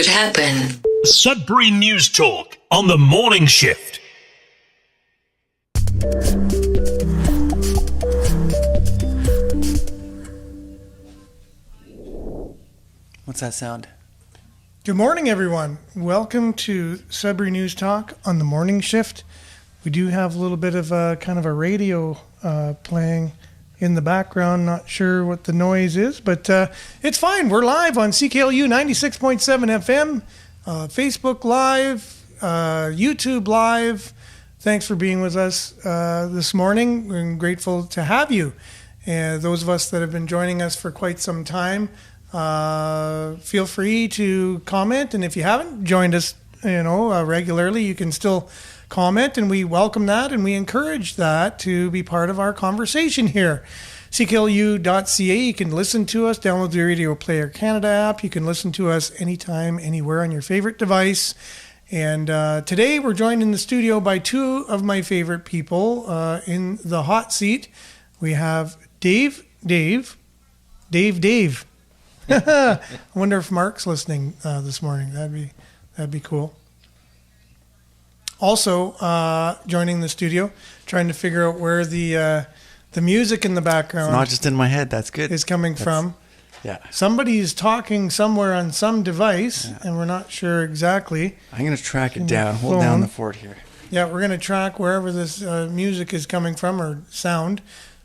could happen. Sudbury News Talk on the morning shift. What's that sound? Good morning, everyone. Welcome to Sudbury News Talk on the morning shift. We do have a little bit of a kind of a radio playing in the background. Not sure what the noise is, but it's fine. We're live on CKLU 96.7 FM, Facebook Live, YouTube Live. Thanks for being with us this morning. We're grateful to have you. And those of us that have been joining us for quite some time, feel free to comment. And if you haven't joined us, regularly, you can still comment, and we welcome that, and we encourage that to be part of our conversation here. CKLU.ca, you can listen to us, download the Radio Player Canada app. You can listen to us anytime, anywhere on your favorite device. And today we're joined in the studio by two of my favorite people in the hot seat. We have Dave. I wonder if Mark's listening this morning. That'd be cool. Also, joining the studio, trying to figure out where the music in the background. It's not just in my head. That's good. Is coming from. Yeah. Somebody's talking somewhere on some device, and we're not sure exactly. I'm going to track it down. Hold down the fort here. Yeah, we're going to track wherever this music is coming from, or sound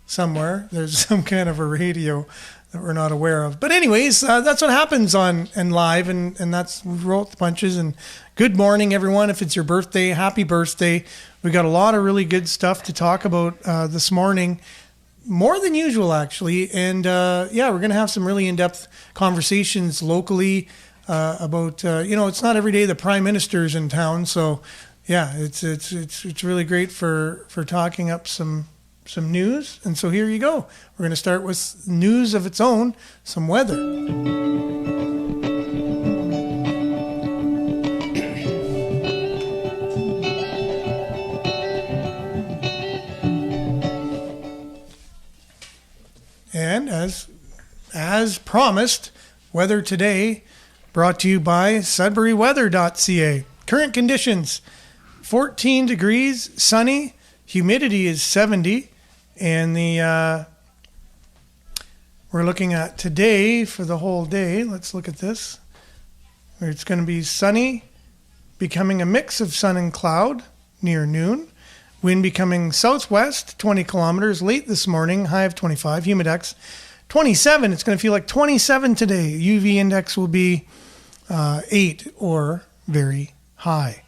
somewhere. There's some kind of a radio that we're not aware of. But anyways, that's what happens on and live, and that's, we roll with the punches. And good morning, everyone. If it's your birthday, happy birthday. We got a lot of really good stuff to talk about this morning, more than usual, actually. And we're going to have some really in-depth conversations locally about, it's not every day the Prime Minister's in town. So, yeah, it's really great for talking up some news. And so here you go. We're going to start with news of its own, some weather. And as promised, weather today brought to you by sudburyweather.ca. Current conditions, 14 degrees, sunny, humidity is 70. And we're looking at today for the whole day. Let's look at this. It's going to be sunny, becoming a mix of sun and cloud near noon. Wind becoming southwest, 20 kilometers late this morning, high of 25. Humidex, 27. It's going to feel like 27 today. UV index will be 8 or very high.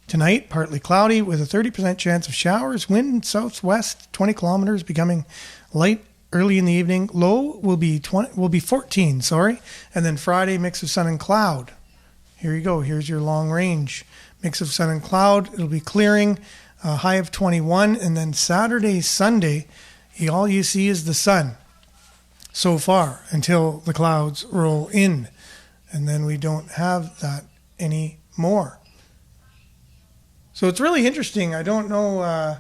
Tonight, partly cloudy with a 30% chance of showers. Wind southwest, 20 kilometers, becoming light early in the evening. Low will be 14. And then Friday, mix of sun and cloud. Here you go. Here's your long range mix of sun and cloud. It'll be clearing, high of 21. And then Saturday, Sunday, all you see is the sun so far until the clouds roll in, and then we don't have that anymore. So it's really interesting. I don't know.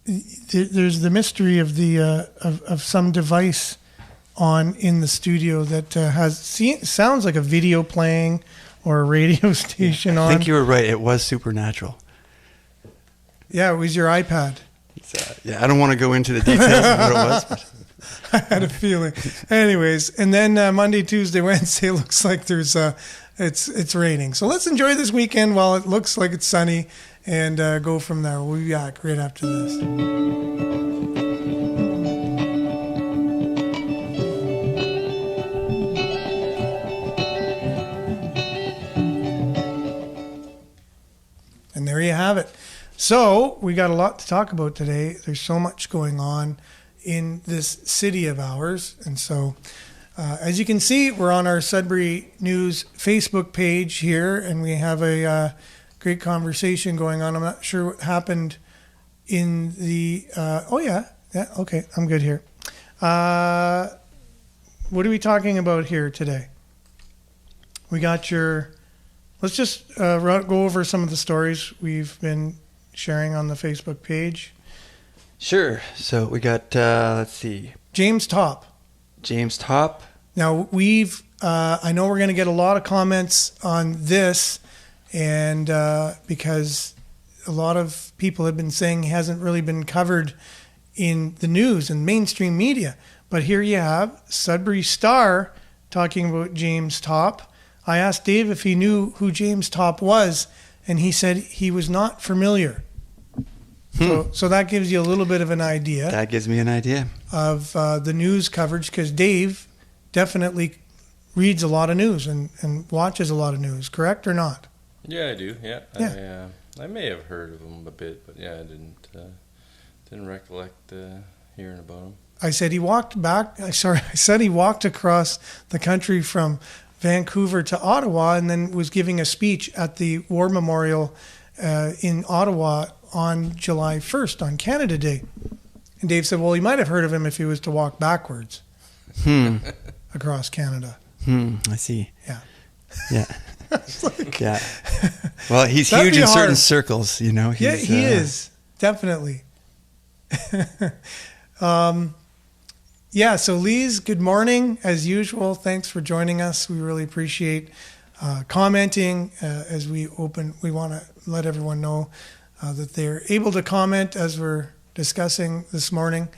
There's the mystery of the of some device on in the studio that sounds like a video playing or a radio station on. I think you were right. It was supernatural. Yeah, it was your iPad. I don't want to go into the details of what it was. But. I had a feeling. Anyways, and then Monday, Tuesday, Wednesday looks like there's it's raining. So let's enjoy this weekend while it looks like it's sunny, and go from there. We'll be back right after this. And there you have it. So we got a lot to talk about today. There's so much going on in this city of ours. And so, as you can see, we're on our Sudbury News Facebook page here, and we have a great conversation going on. I'm not sure what happened in the... okay, I'm good here. What are we talking about here today? We got your... Let's just go over some of the stories we've been sharing on the Facebook page. Sure. So we got, let's see. James Top. Now, I know we're going to get a lot of comments on this, and because a lot of people have been saying he hasn't really been covered in the news and mainstream media. But here you have Sudbury Star talking about James Topp. I asked Dave if he knew who James Topp was, and he said he was not familiar. So that gives you a little bit of an idea. That gives me an idea of the news coverage, because Dave definitely reads a lot of news and watches a lot of news, correct or not? Yeah, I do. Yeah. I may have heard of him a bit, but yeah, I didn't recollect hearing about him. I said he walked across the country from Vancouver to Ottawa and then was giving a speech at the War Memorial in Ottawa on July 1st, on Canada Day. And Dave said, well, he might have heard of him if he was to walk backwards across Canada. I see. Yeah. Yeah. Like, yeah. Well, he's huge in certain circles, you know. Yeah, he is. Definitely. So Lise, good morning. As usual, thanks for joining us. We really appreciate commenting as we open. We want to let everyone know that they're able to comment as we're discussing this morning.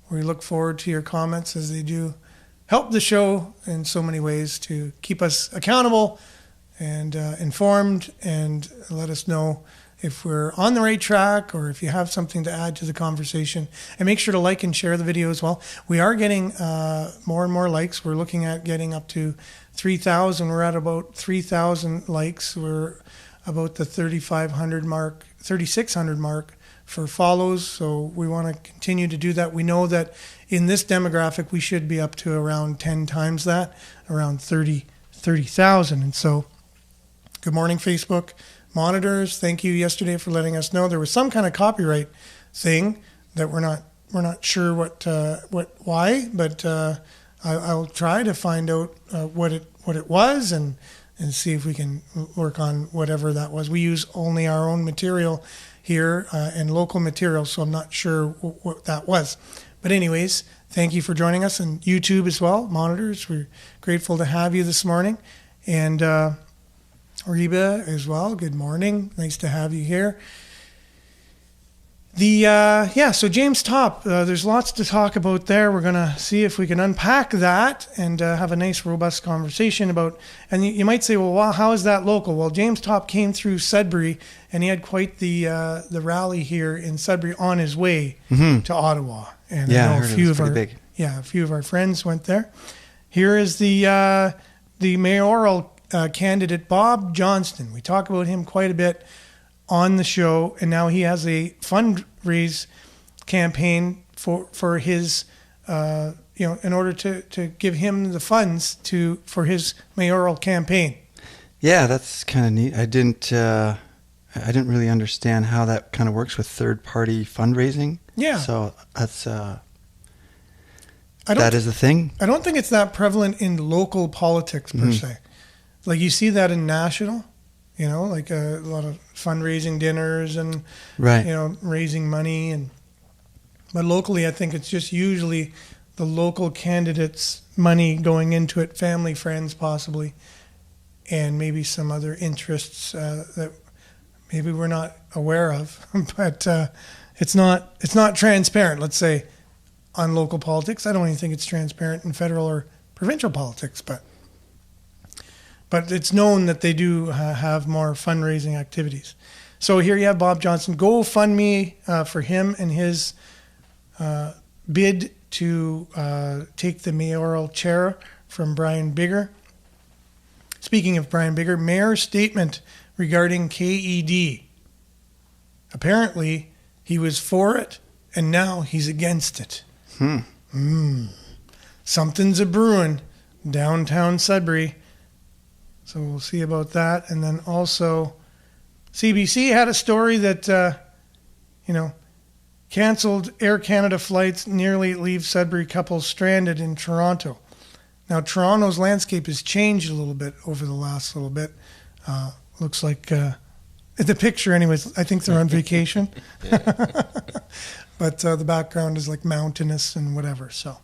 We look forward to your comments, as they do help the show in so many ways to keep us accountable and informed, and let us know if we're on the right track or if you have something to add to the conversation. And make sure to like and share the video as well. We are getting more and more likes. We're looking at getting up to 3,000. We're at about 3,000 likes. We're about the 3,600 mark for follows. So we want to continue to do that. We know that in this demographic, we should be up to around 10 times that, around 30,000. And so good morning, Facebook monitors. Thank you yesterday for letting us know there was some kind of copyright thing that we're not sure why, but I'll try to find out what it was and see if we can work on whatever that was. We use only our own material here and local material, so I'm not sure what that was. But anyways, thank you for joining us, and YouTube as well, monitors. We're grateful to have you this morning, and Reba as well. Good morning. Nice to have you here. So James Topp, there's lots to talk about there. We're going to see if we can unpack that and have a nice, robust conversation about, and you might say, well, how is that local? Well, James Topp came through Sudbury, and he had quite the rally here in Sudbury on his way to Ottawa. And yeah, I know I heard it was pretty big. Yeah, a few of our friends went there. Here is the mayoral candidate, Bob Johnston. We talk about him quite a bit on the show, and now he has a fundraise campaign for his, in order to give him the funds for his mayoral campaign. Yeah, that's kind of neat. I didn't really understand how that kind of works with third-party fundraising. Yeah. So that's that is a thing. I don't think it's that prevalent in local politics per se. Like you see that in national. Like a lot of fundraising dinners and, raising money. But locally, I think it's just usually the local candidates' money going into it, family, friends possibly, and maybe some other interests that maybe we're not aware of. But it's not transparent, let's say, on local politics. I don't even think it's transparent in federal or provincial politics, but it's known that they do have more fundraising activities. So here you have Bob Johnston. GoFundMe for him and his bid to take the mayoral chair from Brian Bigger. Speaking of Brian Bigger, mayor's statement regarding KED. Apparently, he was for it, and now he's against it. Something's a-brewing downtown Sudbury. So we'll see about that. And then also, CBC had a story that, canceled Air Canada flights nearly leave Sudbury couples stranded in Toronto. Now, Toronto's landscape has changed a little bit over the last little bit. Looks like, the picture anyways, I think they're on vacation. But the background is like mountainous and whatever. So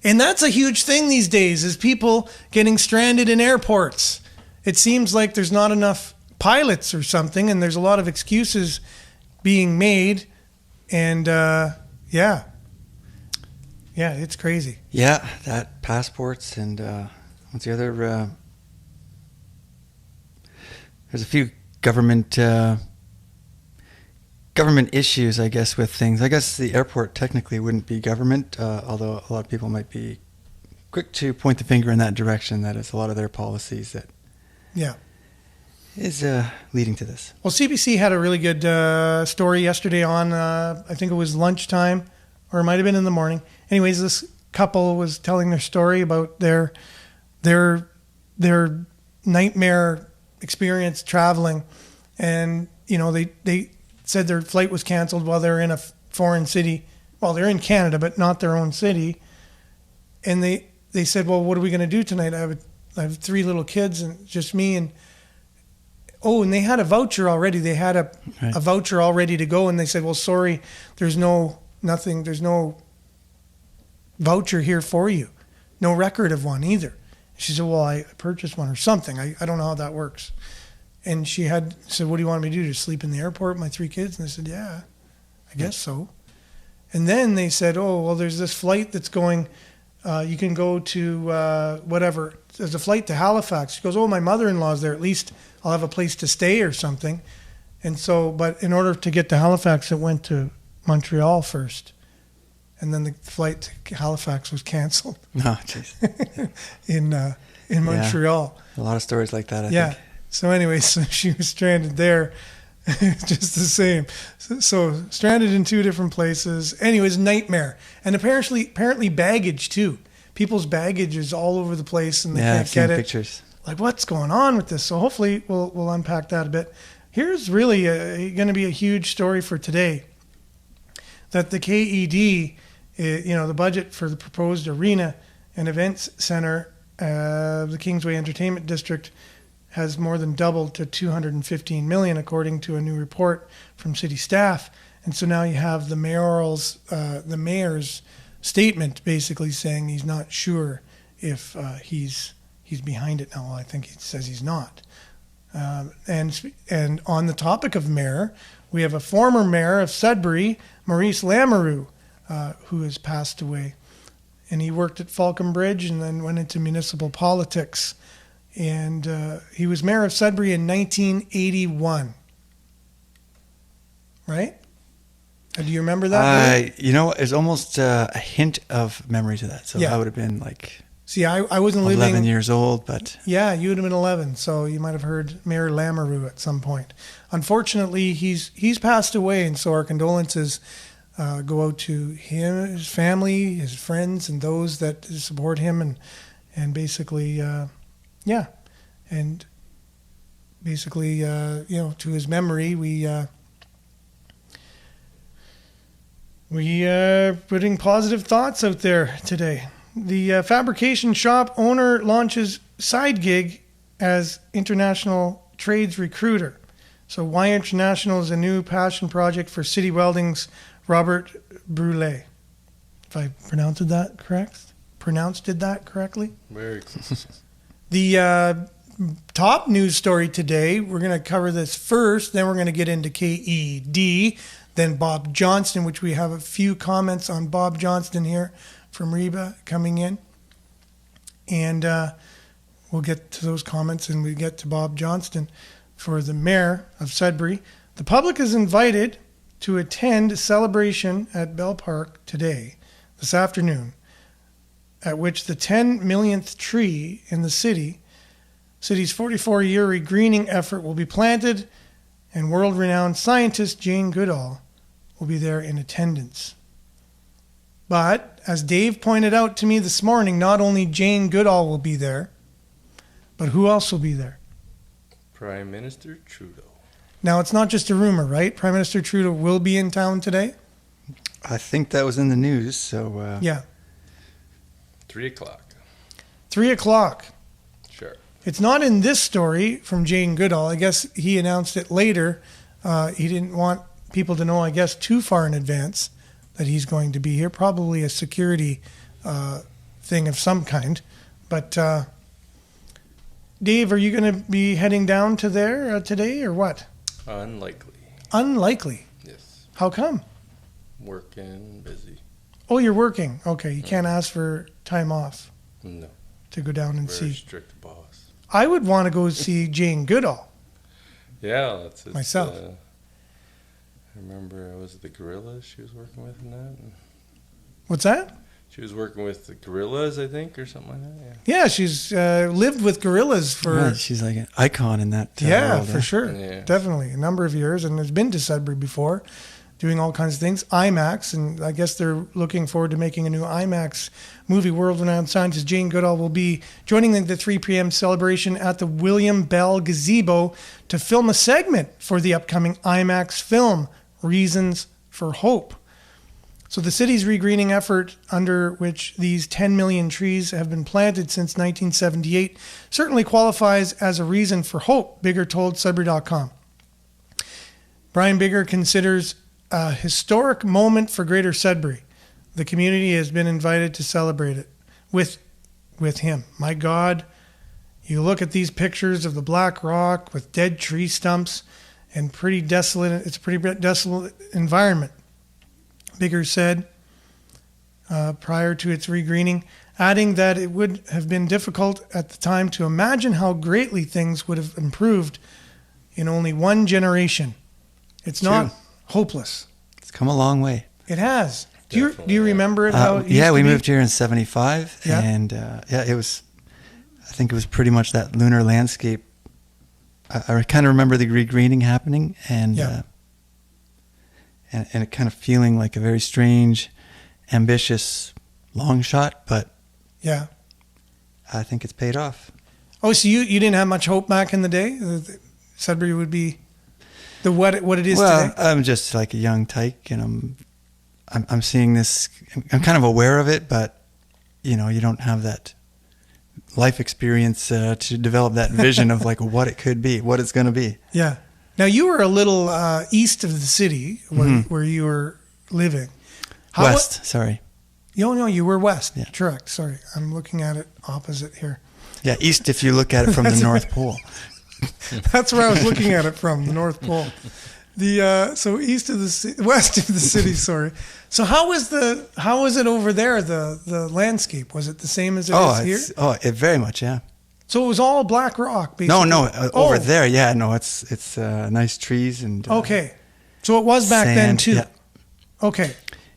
And that's a huge thing these days, is people getting stranded in airports. It seems like there's not enough pilots or something, and there's a lot of excuses being made. And yeah, it's crazy. Yeah, that passports and what's the other? There's a few government issues, I guess, with things. I guess the airport technically wouldn't be government, although a lot of people might be quick to point the finger in that direction. That it's a lot of their policies that is leading to this. Well, CBC had a really good story yesterday on, I think it was lunchtime, or it might have been in the morning. Anyways, this couple was telling their story about their nightmare experience traveling. And, they said their flight was canceled while they're in a foreign city. Well, they're in Canada, but not their own city. And they said, well, what are we going to do tonight? I have 3 little kids and just me. And they had a voucher already. They had a voucher all ready to go. And they said, well, sorry, there's no voucher here for you. No record of one either. She said, well, I purchased one or something. I don't know how that works. And she said, what do you want me to do? To sleep in the airport with my 3 kids? And I said, yeah, I guess so. And then they said, oh, well, there's this flight that's going, you can go to whatever. There's a flight to Halifax. She goes, oh, my mother-in-law's there. At least I'll have a place to stay or something. And so, but in order to get to Halifax, it went to Montreal first. And then the flight to Halifax was canceled. Oh, jeez. in Montreal. A lot of stories like that, I think. So anyway, so she was stranded there, just the same. So stranded in 2 different places. Anyways, nightmare. And apparently baggage too. People's baggage is all over the place and they can't get it. Pictures. Like, what's going on with this? So hopefully we'll unpack that a bit. Here's really going to be a huge story for today. That the KED, the budget for the proposed arena and events center, the Kingsway Entertainment District, has more than doubled to $215 million, according to a new report from city staff. And so now you have the mayor's statement basically saying he's not sure if he's behind it now. Well, I think he says he's not. And on the topic of mayor, we have a former mayor of Sudbury, Maurice Lamoureux, who has passed away. And he worked at Falconbridge and then went into municipal politics. And he was mayor of Sudbury in 1981. Right? Do you remember that? There's almost a hint of memory to that. So I would have been like... See, I wasn't 11 years old, but... Yeah, you would have been 11, so you might have heard Mayor Lamoureux at some point. Unfortunately, he's passed away, and so our condolences go out to him, his family, his friends, and those that support him, and basically, and basically, to his memory, we are putting positive thoughts out there today. The fabrication shop owner launches side gig as international trades recruiter. So Why International is a new passion project for City Welding's Robert Brule. If I pronounced that correctly? Very close. The top news story today, we're going to cover this first, then we're going to get into KED, then Bob Johnston, which we have a few comments on Bob Johnston here from Reba coming in. And we'll get to those comments and we get to Bob Johnston for the mayor of Sudbury. The public is invited to attend a celebration at Bell Park today, this afternoon, at which the 10 millionth tree in the city's 44-year regreening effort will be planted, and world-renowned scientist Jane Goodall will be there in attendance. But, as Dave pointed out to me this morning, not only Jane Goodall will be there, but who else will be there? Prime Minister Trudeau. Now, it's not just a rumor, right? Prime Minister Trudeau will be in town today? I think that was in the news, so... Yeah. 3 o'clock. 3 o'clock. Sure. It's not in this story from Jane Goodall. I guess he announced it later. He didn't want people to know, I guess, too far in advance that he's going to be here. Probably a security thing of some kind. But Dave, are you going to be heading down to there today or what? Unlikely. Unlikely. Yes. How come? Working, busy. Oh, you're working. Okay, you can't ask for time off No. to go down and Very see. strict boss. I would want to go see Jane Goodall. Yeah, that's it. Myself. I remember I was at the Gorillas she was working with in that. What's that? She was working with the Gorillas, I think, or something like that. Yeah, she's lived with gorillas for Right, she's like an icon in that world, for sure, Yeah. definitely a number of years, and has been to Sudbury before, doing all kinds of things. IMAX, and I guess they're looking forward to making a new IMAX movie. World-renowned scientist Jane Goodall will be joining the 3 p.m. celebration at the William Bell Gazebo to film a segment for the upcoming IMAX film, Reasons for Hope. So the city's regreening effort, under which these 10 million trees have been planted since 1978, certainly qualifies as a reason for hope, Bigger told Sudbury.com. Brian Bigger considers a historic moment for Greater Sudbury. The community has been invited to celebrate it with him. My God, you look at these pictures of the Black Rock with dead tree stumps and pretty desolate. It's a pretty desolate environment. Bigger said prior to its regreening, adding that it would have been difficult at the time to imagine how greatly things would have improved in only one generation. It's not hopeless. It's come a long way. It has. Do you Definitely, remember it? How it used Yeah, to we be? moved here in '75, Yeah. and it was. I think it was pretty much that lunar landscape. I kind of remember the regreening happening, and Yeah. and it kind of feeling like a very strange, ambitious long shot, but Yeah. I think it's paid off. Oh, so you didn't have much hope back in the day that Sudbury would be what it is Well, today? I'm just like a young tyke, and I'm seeing this. I'm kind of aware of it, but you don't have that life experience to develop that vision of like what it could be, what it's going to be. Yeah. Now you were a little east of the city where you were living. West, sorry. No, you were west. Yeah. Correct. Sorry, I'm looking at it opposite here. Yeah, east if you look at it from the North Pole. That's where I was looking at it from, the North Pole. So east of the west of the city. Sorry. So how was it over there? The landscape, was it the same as it is here? It very much, yeah. So it was all black rock, basically. No, over there, yeah, no, it's nice trees and Okay, so it was back then sand, too. yeah. Okay.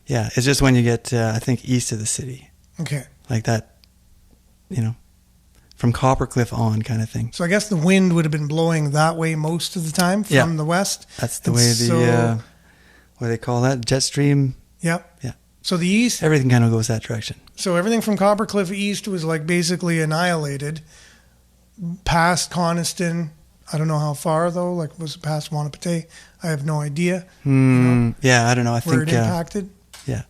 Yeah, it's just when you get I think east of the city, Okay. like that, from Coppercliff on kind of thing. So I guess the wind would have been blowing that way most of the time from the west. That's the And way so- what do they call that? Jet stream. Yep. Yeah. So the east. Everything kind of goes that direction. So everything from Coppercliff east was like basically annihilated. Past Coniston, I don't know how far though. Like was it past Wanapate? I have no idea. Yeah, I don't know. I Where think it impacted. yeah,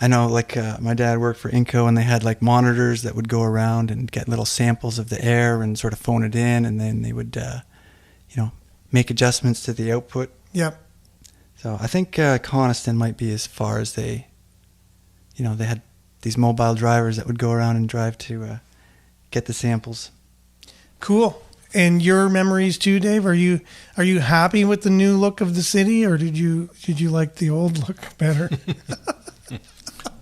I know. Like my dad worked for Inco, and they had like monitors that would go around and get little samples of the air and sort of phone it in, and then they would, make adjustments to the output. Yep. So I think Coniston might be as far as they had these mobile drivers that would go around and drive to get the samples. Cool. And your memories too, Dave? Are you happy with the new look of the city, or did you like the old look better?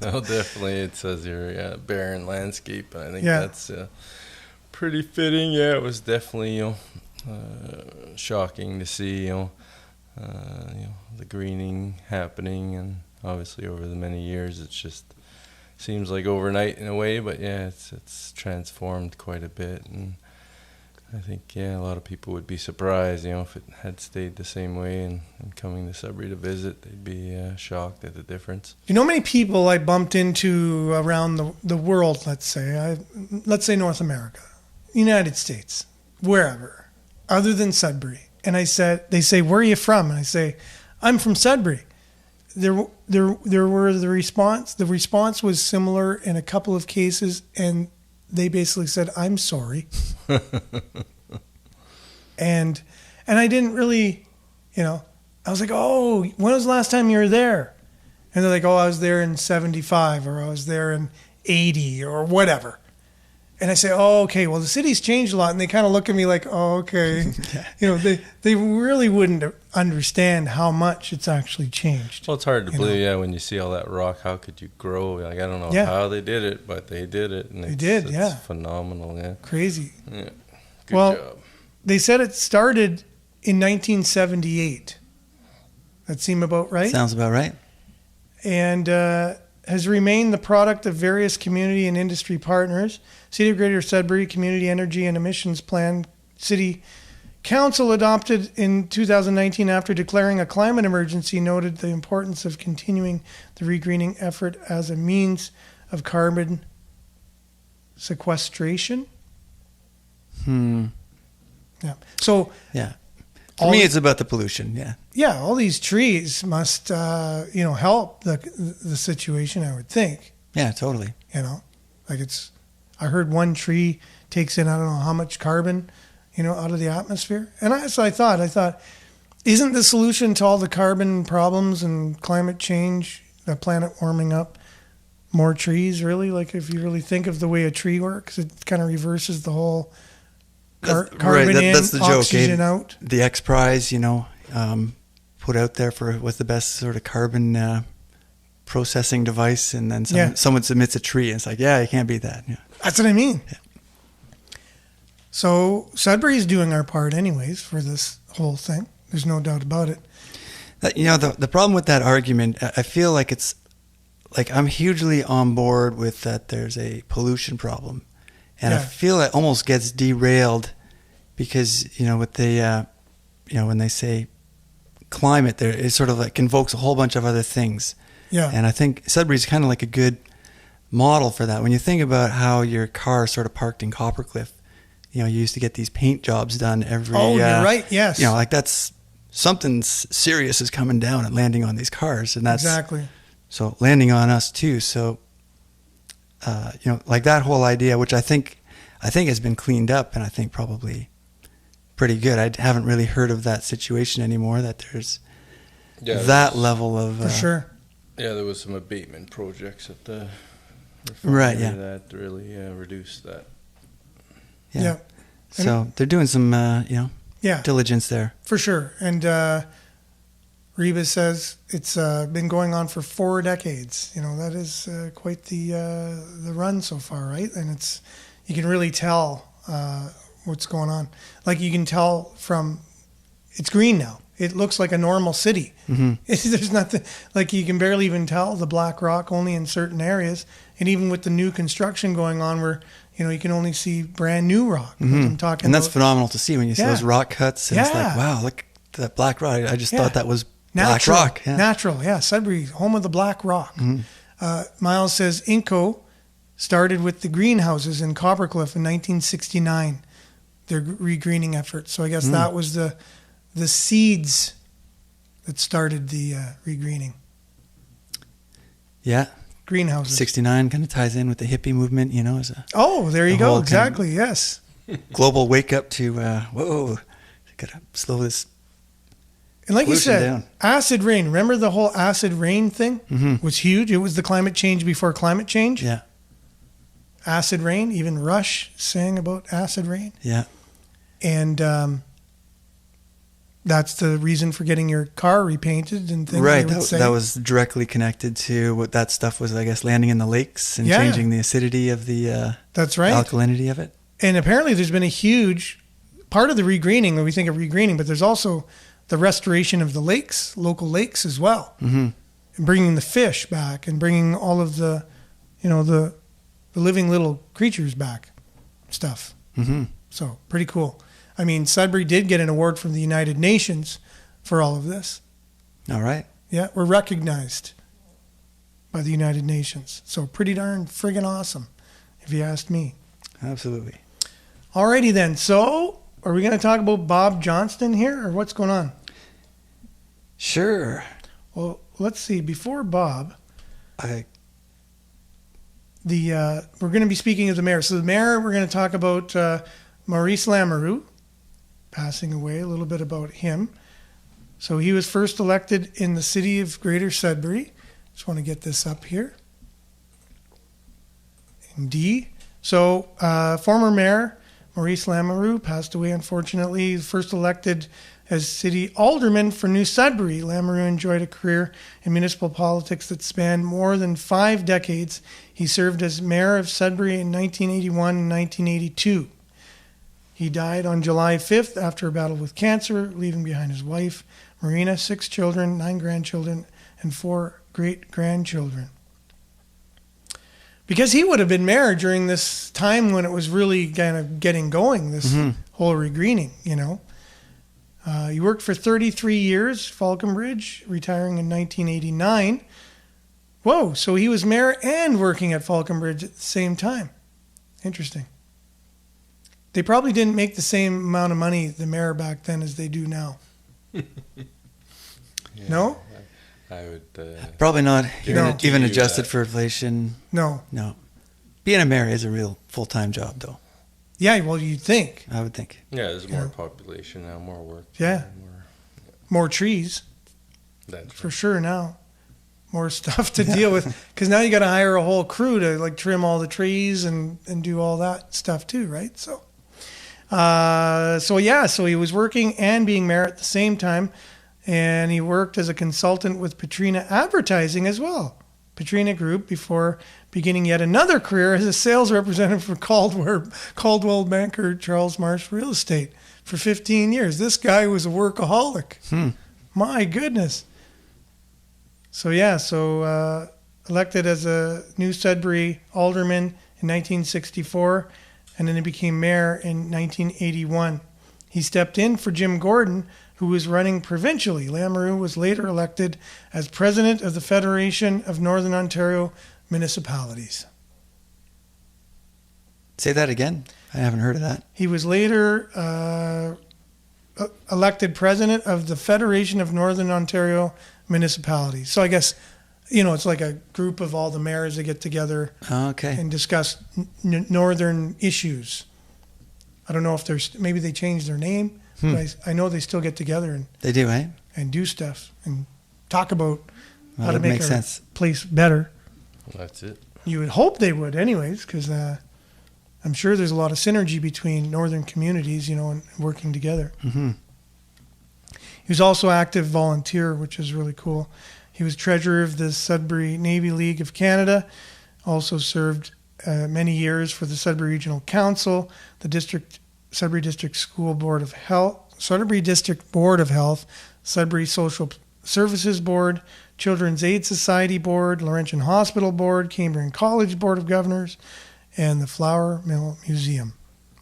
No, definitely. It says here, barren landscape. I think Yeah. that's pretty fitting. Yeah, it was definitely shocking to see the greening happening, and obviously over the many years, it's just seems like overnight in a way. But yeah, it's transformed quite a bit, and I think a lot of people would be surprised, if it had stayed the same way and coming to Sudbury to visit, they'd be shocked at the difference. You know, many people I bumped into around the world, let's say North America, United States, wherever, other than Sudbury. And they say, where are you from? And I say, I'm from Sudbury. There were the response was similar in a couple of cases, and they basically said, I'm sorry. and I didn't really, I was like, oh, when was the last time you were there? And they're like, oh, I was there in 75, or I was there in 80 or whatever. And I say, oh, okay, well, the city's changed a lot. And they kind of look at me like, oh, okay. You know, they really wouldn't understand how much it's actually changed. Well, it's hard to believe, when you see all that rock. How could you grow? Like, I don't know how they did it, but they did it. And it's phenomenal, Crazy. Yeah. Good job. They said it started in 1978. That seem about right? Sounds about right. And has remained the product of various community and industry partners. City of Greater Sudbury Community Energy and Emissions Plan, City Council adopted in 2019 after declaring a climate emergency, noted the importance of continuing the regreening effort as a means of carbon sequestration. Yeah. So yeah, for me, it's about the pollution. Yeah. Yeah, all these trees must, help the situation, I would think. Yeah, totally. Like I heard one tree takes in, I don't know how much carbon, out of the atmosphere. And so I thought, isn't the solution to all the carbon problems and climate change, the planet warming up, more trees, really? Like, if you really think of the way a tree works, it kind of reverses the whole carbon in, that's the oxygen out. The X Prize, put out there for what's the best sort of carbon processing device, and then someone submits a tree, and it's like, you can't beat that. Yeah. That's what I mean. Yeah. So Sudbury's doing our part anyways for this whole thing. There's no doubt about it. The problem with that argument, I feel like it's like I'm hugely on board with that there's a pollution problem. And I feel it almost gets derailed because, with the, when they say climate, there it sort of like invokes a whole bunch of other things. Yeah. And I think Sudbury's kind of like a good model for that. When you think about how your car sort of parked in Coppercliff, you used to get these paint jobs done every. Oh, you're right. Yes. Like that's something serious is coming down and landing on these cars, and that's exactly. So landing on us too. So. Like that whole idea, which I think has been cleaned up, and I think probably pretty good. I haven't really heard of that situation anymore. That there's that level of for sure. Yeah, there was some abatement projects at the refinery that really reduced that. Yeah. So they're doing some diligence there for sure. And Reba says it's been going on for 4 decades. That is quite the run so far, right? And you can really tell what's going on. Like you can tell from, it's green now. It looks like a normal city. Mm-hmm. There's nothing, like you can barely even tell the black rock only in certain areas. And even with the new construction going on where, you can only see brand new rock. Mm-hmm. I'm talking and that's phenomenal to see when you see those rock cuts. And it's like, wow, look at that black rock. I just thought that was natural, black rock. Yeah. Natural, Sudbury, home of the black rock. Mm-hmm. Miles says Inco started with the greenhouses in Coppercliff in 1969, their regreening efforts. So I guess that was the seeds that started the regreening. Yeah. Greenhouses. 69 kind of ties in with the hippie movement, there you go. Exactly, yes. Global wake up to, whoa, gotta slow this. And like you said, down. Acid rain. Remember the whole acid rain thing was huge? It was the climate change before climate change. Yeah. Acid rain. Even Rush sang about acid rain. Yeah. And that's the reason for getting your car repainted and things. Right. That was directly connected to what that stuff was, I guess, landing in the lakes and changing the acidity of the that's right. alkalinity of it. And apparently there's been a huge part of the regreening, when we think of regreening, but there's also the restoration of the lakes, local lakes as well, and bringing the fish back and bringing all of the, the living little creatures back, stuff. Mm-hmm. So pretty cool. I mean, Sudbury did get an award from the United Nations for all of this. All right. Yeah, we're recognized by the United Nations. So pretty darn friggin' awesome, if you asked me. Absolutely. Alrighty then. So are we going to talk about Bob Johnston here, or what's going on? Sure. Well, let's see. Before Bob, we're going to be speaking of the mayor. So the mayor, we're going to talk about Maurice Lamoureux, passing away, a little bit about him. So he was first elected in the city of Greater Sudbury. Just want to get this up here. in D. So former mayor Maurice Lamoureux passed away, unfortunately. First elected as city alderman for New Sudbury, Lamoureux enjoyed a career in municipal politics that spanned more than 5 decades. He served as mayor of Sudbury in 1981 and 1982. He died on July 5th after a battle with cancer, leaving behind his wife, Marina, 6 children, 9 grandchildren, and 4 great-grandchildren. Because he would have been mayor during this time when it was really kind of getting going, this whole regreening, you know. He worked for 33 years, Falconbridge, retiring in 1989. Whoa, so he was mayor and working at Falconbridge at the same time. Interesting. They probably didn't make the same amount of money, the mayor back then, as they do now. No? I would... Probably not. Even adjusted that. for inflation. No. Being a mayor is a real full-time job, though. Yeah, well, you'd think. I would think. Yeah, there's more population now, more work. Yeah. More trees. That's for sure now. More stuff to deal with. Because now you got to hire a whole crew to like trim all the trees and do all that stuff too, right? So he was working and being mayor at the same time. And he worked as a consultant with Petrina Advertising as well. Petrina Group, before beginning yet another career as a sales representative for Caldwell banker Charles Marsh Real Estate for 15 years. This guy was a workaholic. My goodness. So elected as a New Sudbury alderman in 1964, and then he became mayor in 1981. He stepped in for Jim Gordon, who was running provincially. Lamoureux was later elected as president of the Federation of Northern Ontario Municipalities. Say that again. I haven't heard of that. He was later elected president of the Federation of Northern Ontario Municipalities. So I guess, it's like a group of all the mayors that get together and discuss northern issues. I don't know if maybe they changed their name. But I know they still get together and they do, eh? And do stuff and talk about how to make our place better. That's it. You would hope they would, anyways, because I'm sure there's a lot of synergy between northern communities, and working together. Mm-hmm. He was also active volunteer, which is really cool. He was treasurer of the Sudbury Navy League of Canada. Also served many years for the Sudbury Regional Council, the Sudbury District School Board of Health, Sudbury District Board of Health, Sudbury Social Services Board, Children's Aid Society Board, Laurentian Hospital Board, Cambrian College Board of Governors, and the Flour Mill Museum,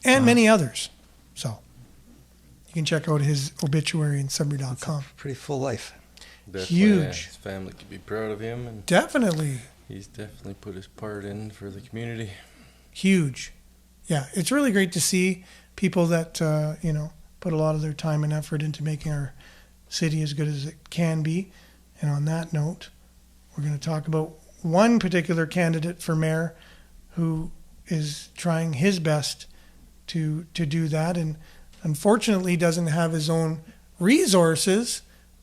and many others. So you can check out his obituary in Sudbury.com. Pretty full life. Definitely, huge. Yeah. His family could be proud of him. And definitely. He's definitely put his part in for the community. Huge. Yeah, it's really great to see people that, put a lot of their time and effort into making our city as good as it can be. And on that note, we're going to talk about one particular candidate for mayor who is trying his best to do that, and unfortunately doesn't have his own resources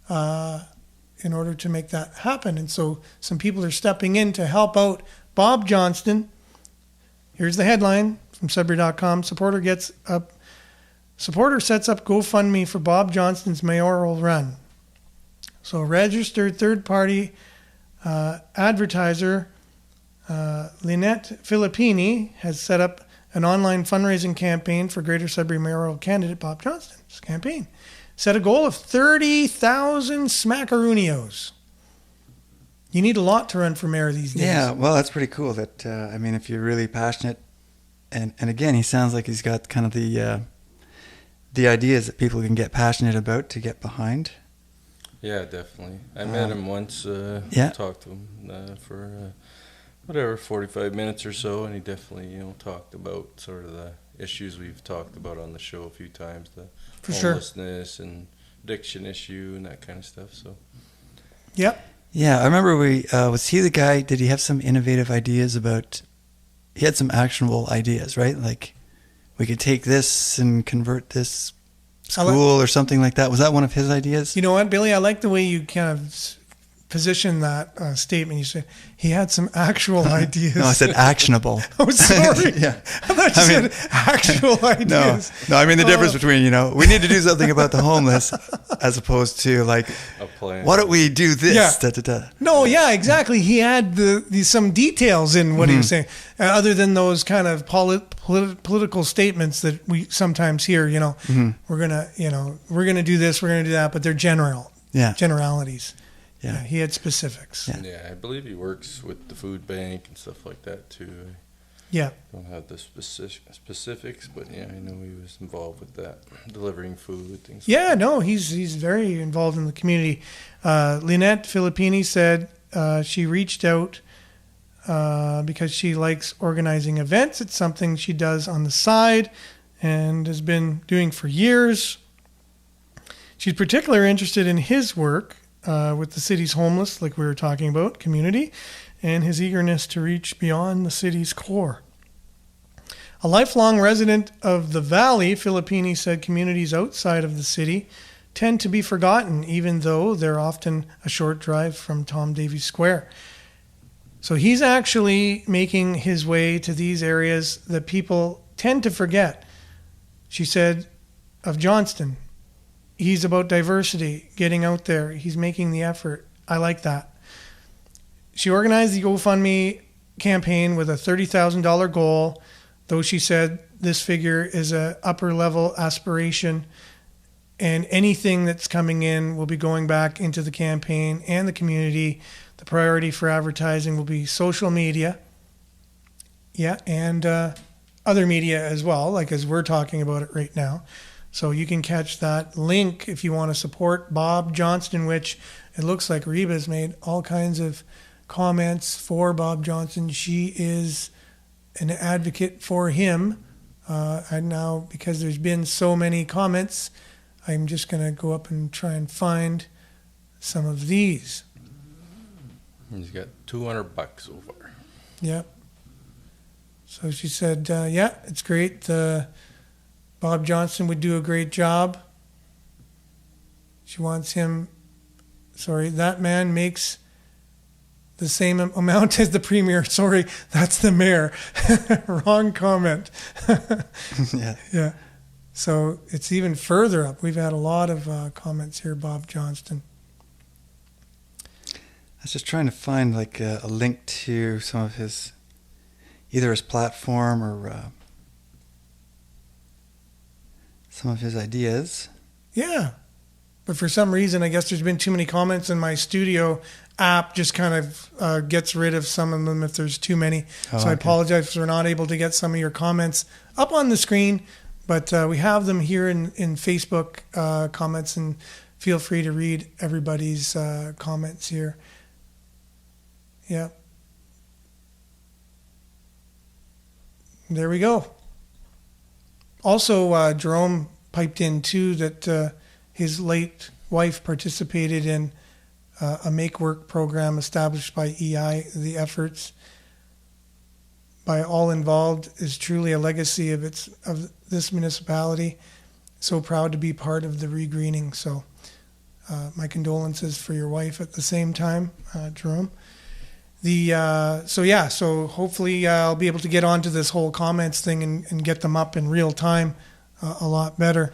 in order to make that happen. And so some people are stepping in to help out Bob Johnston. Here's the headline from Sudbury.com. Supporter sets up GoFundMe for Bob Johnston's mayoral run. So registered third-party advertiser Lynette Filippini has set up an online fundraising campaign for Greater Sudbury mayoral candidate Bob Johnston's campaign. Set a goal of 30,000 smackaroonios. You need a lot to run for mayor these days. Yeah, well, that's pretty cool. That if you're really passionate, and again, he sounds like he's got kind of the ideas that people can get passionate about to get behind. Yeah, definitely. I met him once, talked to him for 45 minutes or so, and he definitely, talked about sort of the issues we've talked about on the show a few times, the homelessness and addiction issue and that kind of stuff. So, yep. Yeah, I remember was he the guy, did he have some innovative ideas about, he had some actionable ideas, right? Like, we could take this and convert this school or something like that. Was that one of his ideas? You know what, Billy? I like the way you kind of position that statement. You said he had some actual ideas. No, I said actionable. Oh, sorry. Yeah. I thought you said actual ideas. No, I mean the difference between, we need to do something about the homeless as opposed to like, A plan. why don't we do this? Yeah. Da, da, da. No, yeah, exactly. He had some details in what he was saying, other than those kind of political statements that we sometimes hear. We're gonna do this, we're gonna do that, but they're generalities. Yeah, he had specifics. Yeah, I believe he works with the food bank and stuff like that too. Yeah. I don't have the specifics, but yeah, I know he was involved with that, delivering food, things. Yeah, no, he's very involved in the community. Lynette Filippini said she reached out because she likes organizing events. It's something she does on the side and has been doing for years. She's particularly interested in his work with the city's homeless, like we were talking about, community, and his eagerness to reach beyond the city's core. A lifelong resident of the Valley, Filippini said communities outside of the city tend to be forgotten, even though they're often a short drive from Tom Davies Square. So he's actually making his way to these areas that people tend to forget. She said of Johnston, he's about diversity, getting out there. He's making the effort. I like that. She organized the GoFundMe campaign with a $30,000 goal, though she said this figure is an upper level aspiration, and anything that's coming in will be going back into the campaign and the community. The priority for advertising will be social media, and other media as well, like as we're talking about it right now. So you can catch that link if you want to support Bob Johnston, which it looks like Reba's made all kinds of comments for Bob Johnston. She is an advocate for him. And now, because there's been so many comments, I'm just going to go up and try and find some of these. He's got $200 so far. Yep. So she said, it's great. Bob Johnston would do a great job. She wants him, that man makes the same amount as the premier. Sorry, that's the mayor. Wrong comment. Yeah. So it's even further up. We've had a lot of comments here, Bob Johnston. I was just trying to find like a link to some of his, either his platform or some of his ideas. Yeah. But for some reason, I guess there's been too many comments, and my studio app just kind of gets rid of some of them if there's too many. I apologize if we're not able to get some of your comments up on the screen, but we have them here in Facebook comments, and feel free to read everybody's comments here. Yeah. There we go. Also, Jerome piped in too that his late wife participated in a Make Work program established by EI. The efforts by all involved is truly a legacy of this municipality. So proud to be part of the regreening. So my condolences for your wife at the same time, Jerome. So hopefully I'll be able to get onto this whole comments thing and get them up in real time a lot better.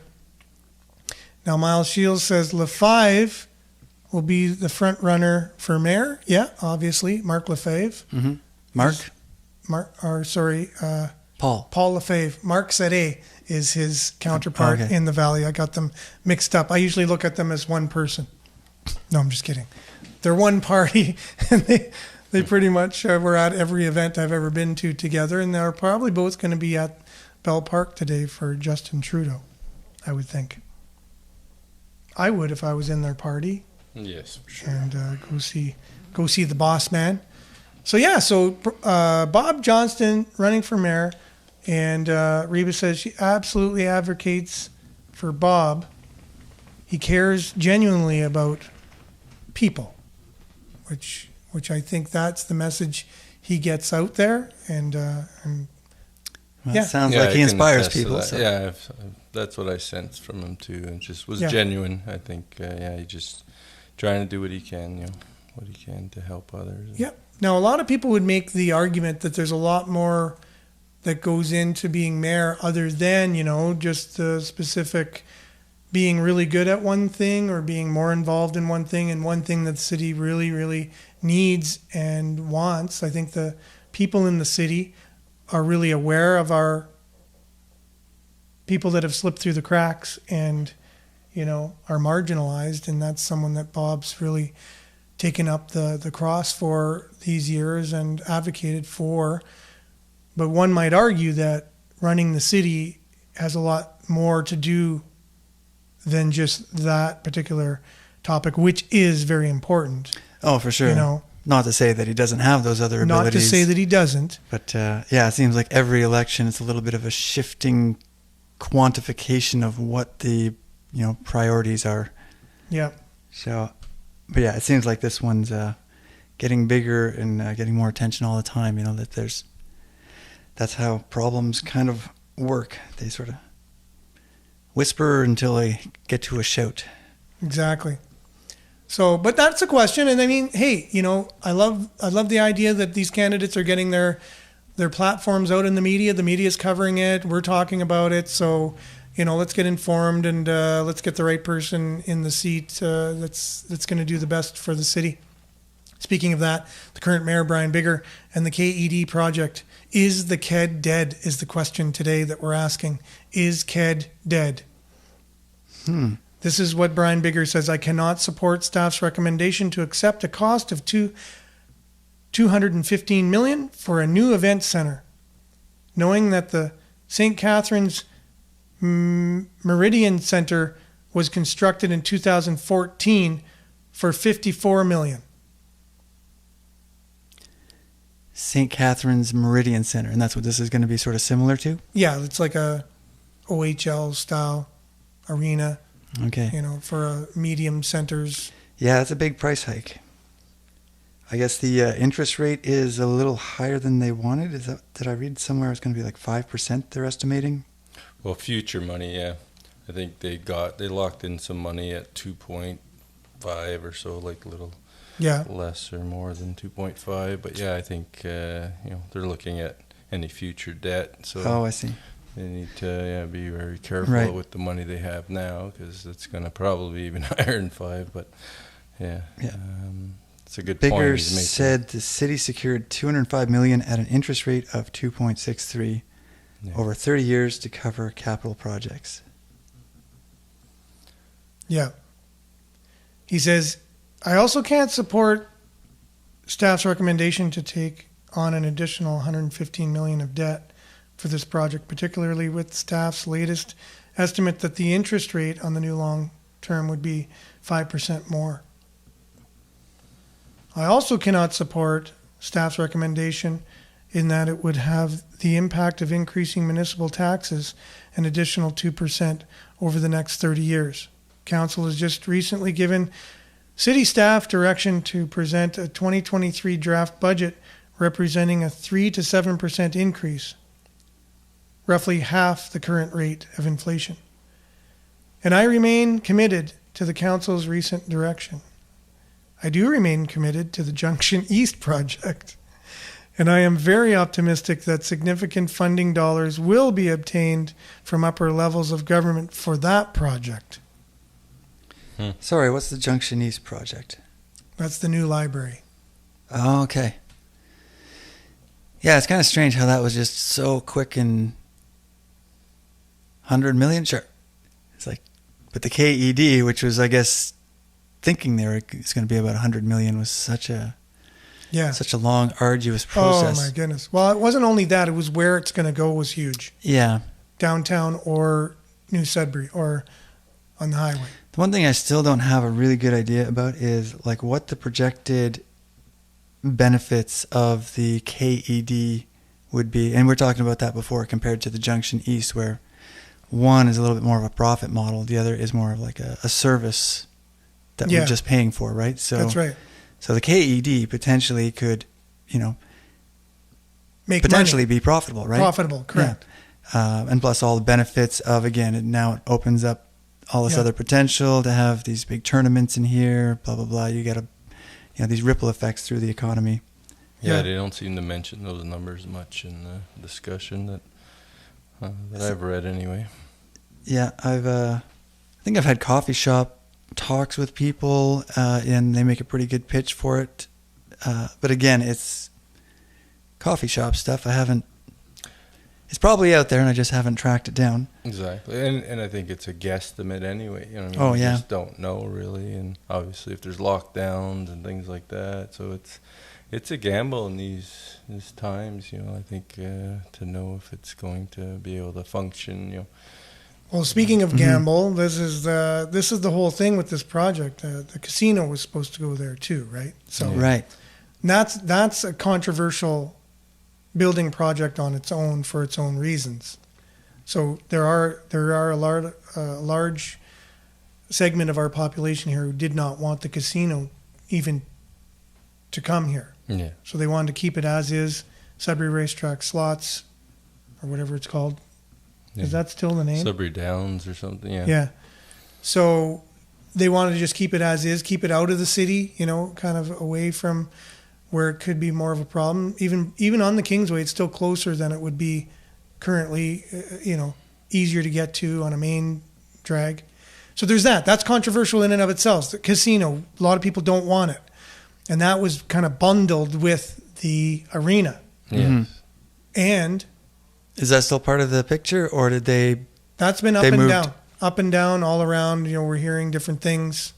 Now, Miles Shields says LaFave will be the front runner for mayor. Yeah, obviously, Mark LaFave. Mm-hmm. Paul. Paul LaFave. Mark Sade is his counterpart in the Valley. I got them mixed up. I usually look at them as one person. No, I'm just kidding. They're one party, and they pretty much were at every event I've ever been to together, and they're probably both going to be at Bell Park today for Justin Trudeau, I would think. I would if I was in their party. Yes, for sure. And go see the boss man. So Bob Johnston running for mayor, and Reba says she absolutely advocates for Bob. He cares genuinely about people, which I think that's the message he gets out there, and it sounds like he inspires people. So. Yeah, that's what I sensed from him too, and just was genuine. I think, he's just trying to do what he can, what he can to help others. Yep. Now, a lot of people would make the argument that there's a lot more that goes into being mayor other than, just the specific being really good at one thing or being more involved in one thing, and one thing that the city really, really needs and wants. I think the people in the city are really aware of our people that have slipped through the cracks and, are marginalized. And that's someone that Bob's really taken up the cross for these years and advocated for. But one might argue that running the city has a lot more to do than just that particular topic, which is very important. Oh, for sure. Not to say that he doesn't have those other abilities. Not to say that he doesn't. But it seems like every election it's a little bit of a shifting quantification of what the priorities are. Yeah. So, but it seems like this one's getting bigger and getting more attention all the time. That's how problems kind of work. They sort of whisper until they get to a shout. Exactly. So, but that's a question. And I mean, hey, I love the idea that these candidates are getting their platforms out in the media. The media's covering it. We're talking about it. So, let's get informed and let's get the right person in the seat that's going to do the best for the city. Speaking of that, the current mayor, Brian Bigger, and the KED project. Is the KED dead is the question today that we're asking. Is KED dead? This is what Brian Bigger says. I cannot support staff's recommendation to accept a cost of $215 million for a new event center, knowing that the St. Catharines Meridian Center was constructed in 2014 for $54 million. St. Catharines Meridian Center, and that's what this is going to be sort of similar to? Yeah, it's like a OHL style arena. Okay. For medium centers. Yeah, that's a big price hike. I guess the interest rate is a little higher than they wanted. Did I read somewhere it's going to be like 5% they're estimating? Well, future money, yeah. I think they locked in some money at 2.5 or so, like a little less or more than 2.5. But I think they're looking at any future debt. So I see. They need to be very careful with the money they have now, because it's going to probably be even higher than 5. But it's a good point. Bigger said the city secured $205 million at an interest rate of 2.63 over 30 years to cover capital projects. Yeah. He says, I also can't support staff's recommendation to take on an additional $115 million of debt for this project, particularly with staff's latest estimate that the interest rate on the new long term would be 5% more. I also cannot support staff's recommendation in that it would have the impact of increasing municipal taxes an additional 2% over the next 30 years. Council has just recently given city staff direction to present a 2023 draft budget representing a 3 to 7% increase, roughly half the current rate of inflation. And I remain committed to the council's recent direction. I do remain committed to the Junction East project, and I am very optimistic that significant funding dollars will be obtained from upper levels of government for that project. Sorry, what's the Junction East project? That's the new library. Oh, okay. Yeah, it's kind of strange how that was just so quick and 100 million, sure. It's like, but the KED, which was, I guess, thinking it's going to be about 100 million, was such a long, arduous process. Oh my goodness! Well, it wasn't only that; it was where it's going to go was huge. Yeah, downtown or New Sudbury or on the highway. The one thing I still don't have a really good idea about is like what the projected benefits of the KED would be, and we're talking about that before compared to the Junction East, where one is a little bit more of a profit model, the other is more of like a service that we're just paying for, right? So that's right. So the KED potentially could, make potentially money. Be profitable, right? Profitable, correct. Yeah. And plus all the benefits of, again, it opens up all this other potential to have these big tournaments in here, blah, blah, blah. You got these ripple effects through the economy. Yeah, they don't seem to mention those numbers much in the discussion that I've read anyway. Yeah, I think I've had coffee shop talks with people, and they make a pretty good pitch for it. But again, it's coffee shop stuff. It's probably out there, and I just haven't tracked it down. Exactly, and I think it's a guesstimate anyway. You know what I mean? Oh, We yeah. just don't know really, and obviously if there's lockdowns and things like that, so it's a gamble in these times. You know, I think to know if it's going to be able to function. You know. Well, speaking of gamble, this is the whole thing with this project. The casino was supposed to go there too, right? So Right. that's a controversial building project on its own for its own reasons. So there are a large segment of our population here who did not want the casino even to come here. Yeah. So they wanted to keep it as is, Sudbury Racetrack slots, or whatever it's called. Yeah. Is that still the name? Sudbury Downs or something? Yeah. Yeah. So they wanted to just keep it as is, keep it out of the city, kind of away from where it could be more of a problem. Even on the Kingsway, it's still closer than it would be currently, easier to get to on a main drag. So there's that. That's controversial in and of itself. The casino, a lot of people don't want it. And that was kind of bundled with the arena. Yes. And Is that still part of the picture, or did they? that's been They moved. up and down all around. We're hearing different things.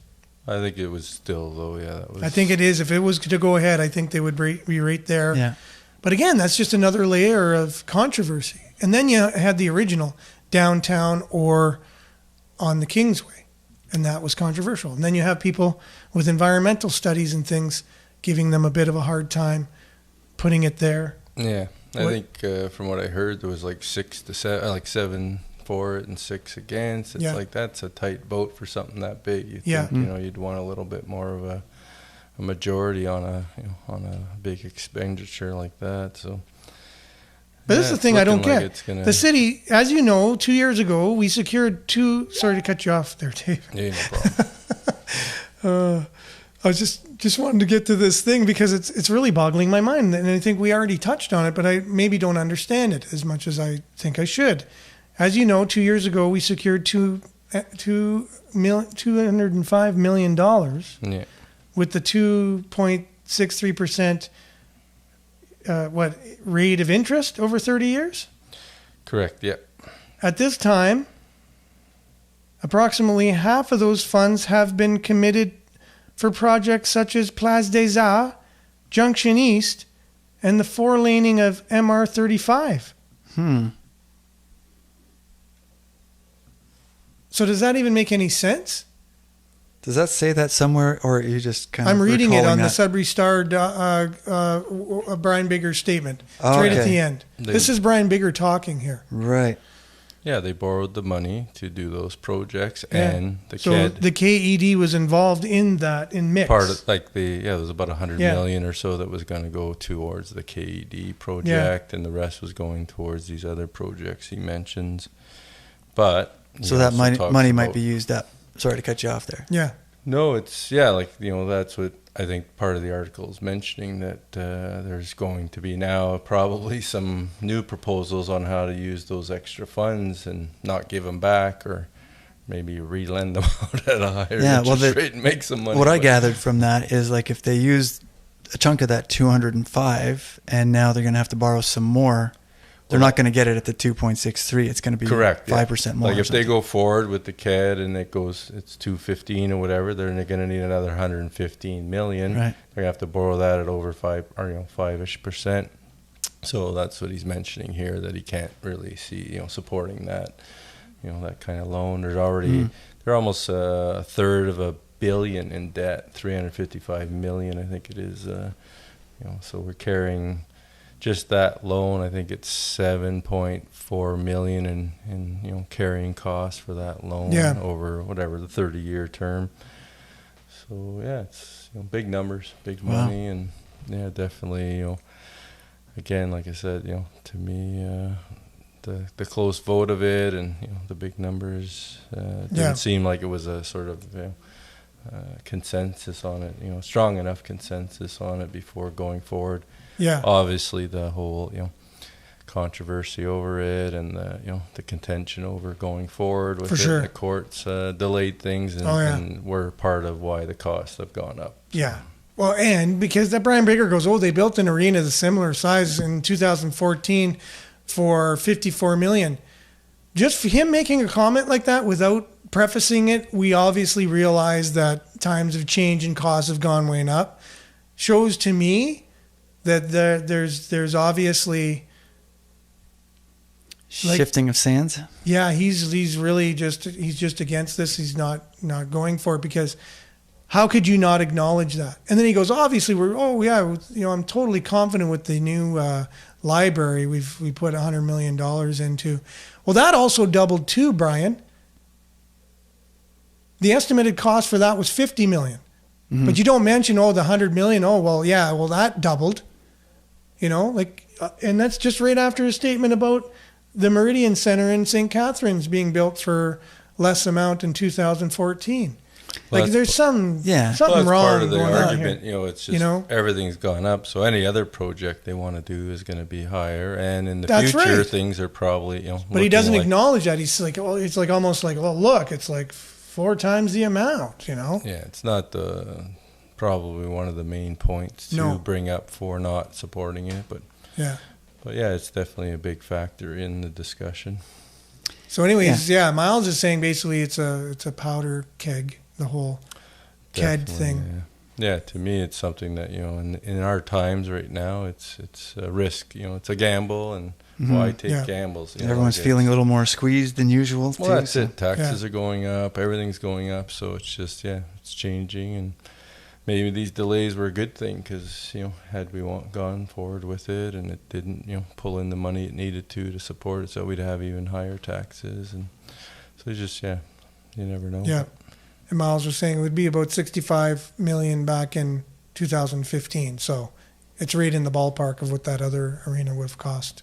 I think it was still though. Yeah, that was. I think it is. If it was to go ahead, I think they would be right there. Yeah. But again, that's just another layer of controversy. And then you had the original downtown or on the Kingsway, and that was controversial. And then you have people with environmental studies and things giving them a bit of a hard time putting it there. Yeah, I What- think from what I heard, there was like 6 to 7, like 7 for it and 6 against. It's Yeah. like that's a tight vote for something that big. You Yeah. think, you'd want a little bit more of a majority on a big expenditure like that. So, But this is the it's thing I don't looking like get. it's gonna- The city, as you know, 2 years ago, we secured sorry to cut you off there, Dave. Yeah, no problem. I was just wanting to get to this thing because it's really boggling my mind, and I think we already touched on it, but I maybe don't understand it as much as I think I should. As you know, 2 years ago we secured $205 million Yeah, with the 2.63% rate of interest over 30 years. correct. Yeah, At this time, approximately half of those funds have been committed for projects such as Place des Arts, Junction East, and the 4-laning of MR35. So does that even make any sense? Does that say that somewhere, or are you just kind of? I'm reading it recalling on the that? Sudbury Star, Brian Bigger's statement. It's Oh, right at okay. the end. They- This is Brian Bigger talking here. Right. yeah. They borrowed the money to do those projects, Yeah. and the So CAD the KED was involved in that, in mix. part of there was about 100 Yeah. million or so that was going to go towards the KED project, and the rest was going towards these other projects he mentions. But he So that also money talks might about- be used up. Sorry to cut you off there. Yeah. No, it's that's what I think part of the article is mentioning, that there's going to be now probably some new proposals on how to use those extra funds and not give them back, or maybe re-lend them out at a higher interest rate and make some money. What I But- gathered from that is, like, if they used a chunk of that 205 and now they're going to have to borrow some more, they're not going to get it at the 2.63. It's going to be Correct. 5% more. Like or if they something. go forward with the CAD and it's 215 or whatever, they're going to need another 115 million. Right. They're going to have to borrow that at over 5-ish%. So that's what he's mentioning here, that he can't really see, supporting that, that kind of loan. There's already, they're almost a third of $1 billion in debt, 355 million, I think it is. So we're carrying just that loan. I think it's 7.4 million in carrying costs for that loan over whatever the 30-year term. So yeah, it's big numbers, big money, and yeah, definitely again, like I said, to me, the close vote of it and the big numbers didn't seem like it was a sort of consensus on it, strong enough consensus on it before going forward. Yeah. Obviously, the whole, controversy over it and the contention over going forward with For it. sure. The courts delayed things and were part of why the costs have gone up. Yeah. Well, and because that Brian Baker goes, they built an arena of similar size in 2014 for $54 million. Just for him making a comment like that without prefacing it, we obviously realize that times have changed and costs have gone way up. Shows to me that there's obviously shifting of sands. Yeah, he's really just against this. He's not going for it because how could you not acknowledge that? And then he goes, obviously I'm totally confident with the new library we put $100 million into. Well, that also doubled too, Brian. The estimated cost for that was $50 million. Mm-hmm. But you don't mention, the $100 million. That doubled. And that's just right after a statement about the Meridian Center in St. Catharines being built for less amount in 2014. Well, there's something that's wrong part of the going argument. on here. It's just everything's gone up. So any other project they want to do is going to be higher, and in the future things are probably But he doesn't acknowledge that. He's like, it's like almost like, look, it's like 4 times the amount. Yeah, it's not probably one of the main points to bring up for not supporting it, but yeah, it's definitely a big factor in the discussion. So, anyways, Miles is saying basically it's a powder keg. The whole CAD thing. Yeah, to me, it's something that in our times right now, it's a risk. It's a gamble, and why take gambles? Everyone's feeling a little more squeezed than usual. Well, that's it. Taxes are going up. Everything's going up. So it's just it's changing, and maybe these delays were a good thing because had we gone forward with it and it didn't pull in the money it needed to support it, so we'd have even higher taxes, and so just you never know. Yeah. And Miles was saying it would be about $65 million back in 2015. So it's right in the ballpark of what that other arena would have cost.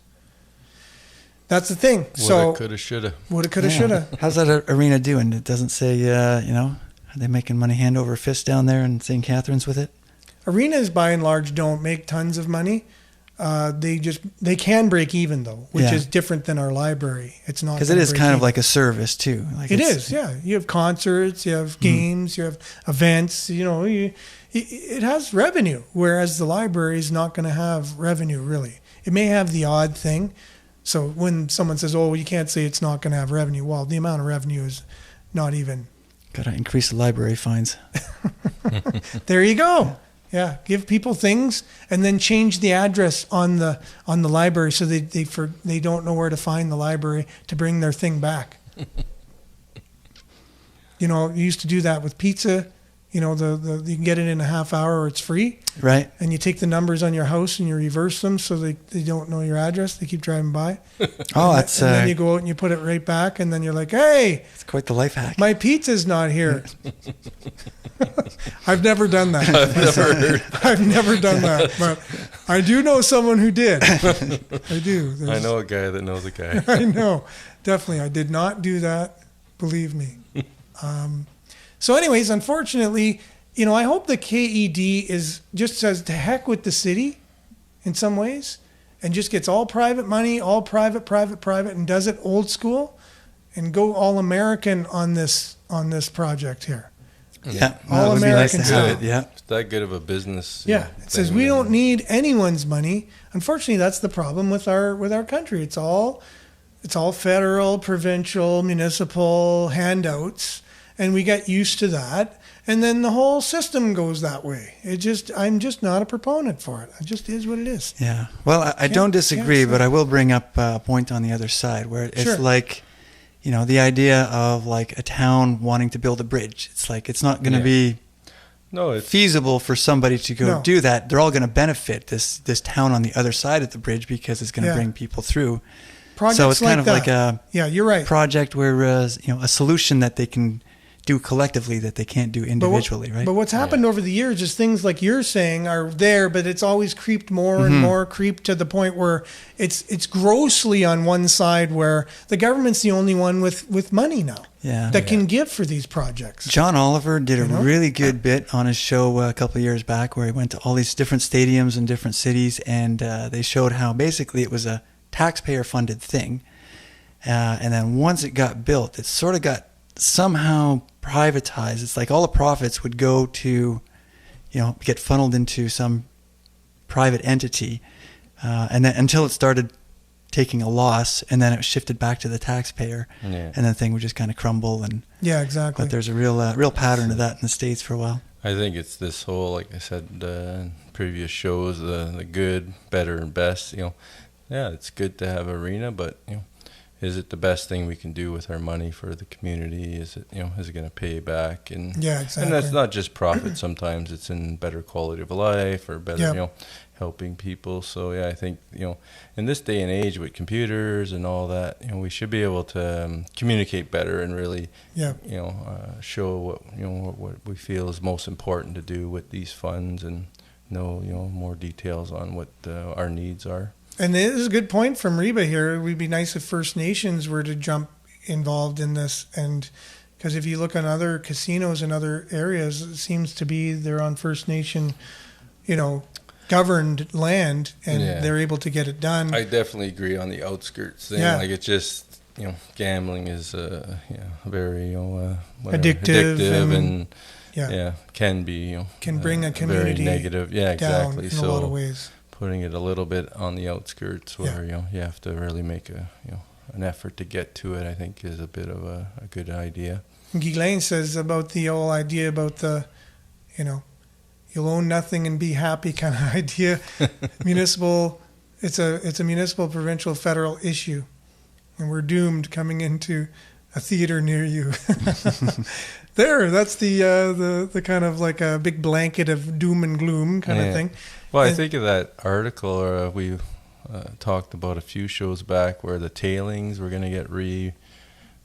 That's the thing. Woulda, coulda, shoulda. Woulda, coulda, shoulda. How's that arena doing? It doesn't say, are they making money hand over fist down there in St. Catharines with it? Arenas, by and large, don't make tons of money. They can break even though, which is different than our library. It's not because it is kind of like a service too. It is, yeah. You have concerts, you have games, you have events. It has revenue, whereas the library is not going to have revenue really. It may have the odd thing. So when someone says, "Oh, you can't say it's not going to have revenue," well, the amount of revenue is not even. Got to increase the library fines. There you go. Yeah, give people things and then change the address on the library so they don't know where to find the library to bring their thing back. You used to do that with pizza. You can get it in a half hour or it's free. Right. And you take the numbers on your house and you reverse them so they don't know your address. They keep driving by. And then you go out and you put it right back and then you're like, hey. It's quite the life hack. My pizza's not here. I've never done that. I've never done that. But I do know someone who did. I do. I know a guy that knows a guy. I know. Definitely. I did not do that. Believe me. So anyways, unfortunately, I hope the KED just says to heck with the city in some ways and just gets all private money, all private, and does it old school and go all American on this project here. Yeah. All American nice Yeah. It's that good of a business. Yeah. It says we don't need anyone's money. Unfortunately, that's the problem with our country. It's all federal, provincial, municipal handouts. And we get used to that, and then the whole system goes that way. I'm just not a proponent for it. It just is what it is. Yeah. Well, I don't disagree, but I will bring up a point on the other side where it's like, the idea of like a town wanting to build a bridge. It's like it's not going to be feasible for somebody to go do that. They're all going to benefit this town on the other side of the bridge because it's going to bring people through. Projects so it's kind of that. like a you're right. project where a solution that they can do collectively that they can't do individually, right? But what's happened over the years is things like you're saying are there, but it's always creeped more and more, creeped to the point where it's grossly on one side, where the government's the only one with money now that can give for these projects. John Oliver did a really good bit on his show a couple of years back, where he went to all these different stadiums in different cities, and they showed how basically it was a taxpayer-funded thing. And then once it got built, it sort of got somehow privatized. It's like all the profits would go to, get funneled into some private entity, and then until it started taking a loss, and then it shifted back to the taxpayer, and then the thing would just kind of crumble. And exactly. But there's a real pattern of that in the States for a while. I think it's this whole, like I said in previous shows, the good, better, and best. It's good to have arena, but is it the best thing we can do with our money for the community? Is it is it going to pay back? And exactly. And that's not just profit. Sometimes it's in better quality of life or better helping people. So I think in this day and age with computers and all that, we should be able to communicate better and really show what we feel is most important to do with these funds, and know more details on what our needs are. And this is a good point from Reba here. It would be nice if First Nations were to jump involved in this, and because if you look on other casinos in other areas, it seems to be they're on First Nation, governed land, and they're able to get it done. I definitely agree on the outskirts thing. Like it's just gambling is very addictive and can be can bring a community very negative. Down in a lot of ways. Putting it a little bit on the outskirts where you have to really make an effort to get to it, I think is a bit of a good idea. Ghislaine says about the whole idea about the you'll own nothing and be happy kind of idea. Municipal, it's a municipal, provincial, federal issue, and we're doomed coming into a theater near you. That's the kind of like a big blanket of doom and gloom kind of thing. Well, I think of that article we talked about a few shows back, where the tailings were going to get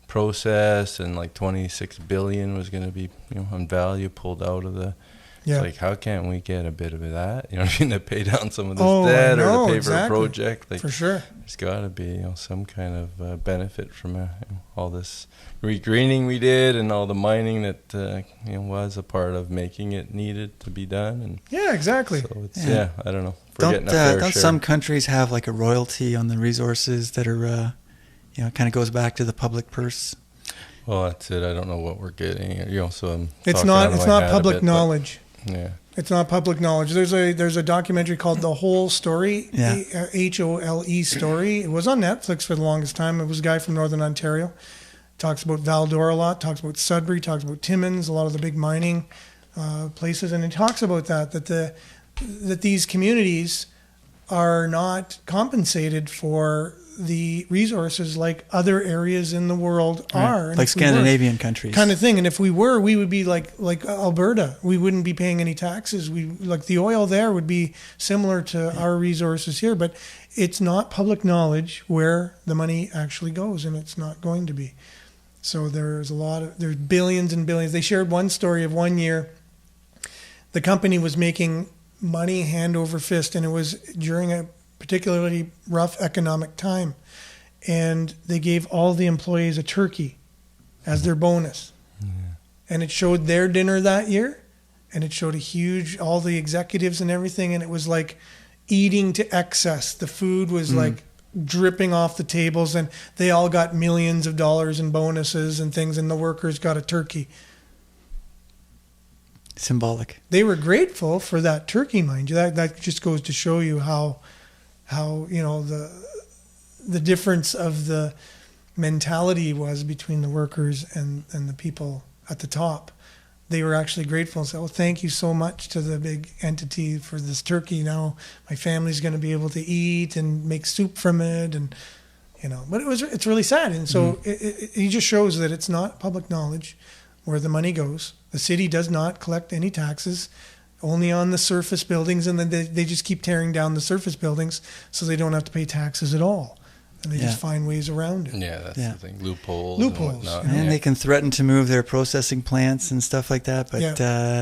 reprocessed, and like 26 billion was going to be on value pulled out of the. It's like, how can't we get a bit of that? To pay down some of this debt or to pay for a project. Like, for sure, there's got to be some kind of benefit from all this regreening we did and all the mining that was a part of making it needed to be done. And exactly. So it's I don't know. We're getting a fair don't share. Some countries have like a royalty on the resources that are kind of goes back to the public purse? Well, that's it. I don't know what we're getting. So it's not public knowledge. It's not public knowledge. There's a documentary called The Whole Story, HOLE story. It was on Netflix for the longest time. It was a guy from Northern Ontario. Talks about Val-d'Or a lot, talks about Sudbury, talks about Timmins, a lot of the big mining places. And it talks about that these communities are not compensated for the resources like other areas in the world are. Like Scandinavian countries. Kind of thing. And if we were, we would be like Alberta. We wouldn't be paying any taxes. Like the oil there would be similar to our resources here, but it's not public knowledge where the money actually goes, and it's not going to be. So there's billions and billions. They shared one story of one year. The company was making money hand over fist, and it was during a particularly rough economic time, and they gave all the employees a turkey as their bonus. And it showed their dinner that year, and it showed all the executives and everything, and it was like eating to excess. The food was like dripping off the tables, and they all got millions of dollars in bonuses and things, and the workers got a turkey. Symbolic. They were grateful for that turkey, mind you. That just goes to show you how the difference of the mentality was between the workers and the people at the top. They were actually grateful and said, "Well, thank you so much to the big entity for this turkey. Now my family's going to be able to eat and make soup from it." And but it's really sad. And so it just shows that it's not public knowledge where the money goes. The city does not collect any taxes, only on the surface buildings, and then they just keep tearing down the surface buildings so they don't have to pay taxes at all. and they just find ways around it. Yeah, that's the thing. Loopholes. Loopholes. And whatnot. And they can threaten to move their processing plants and stuff like that, but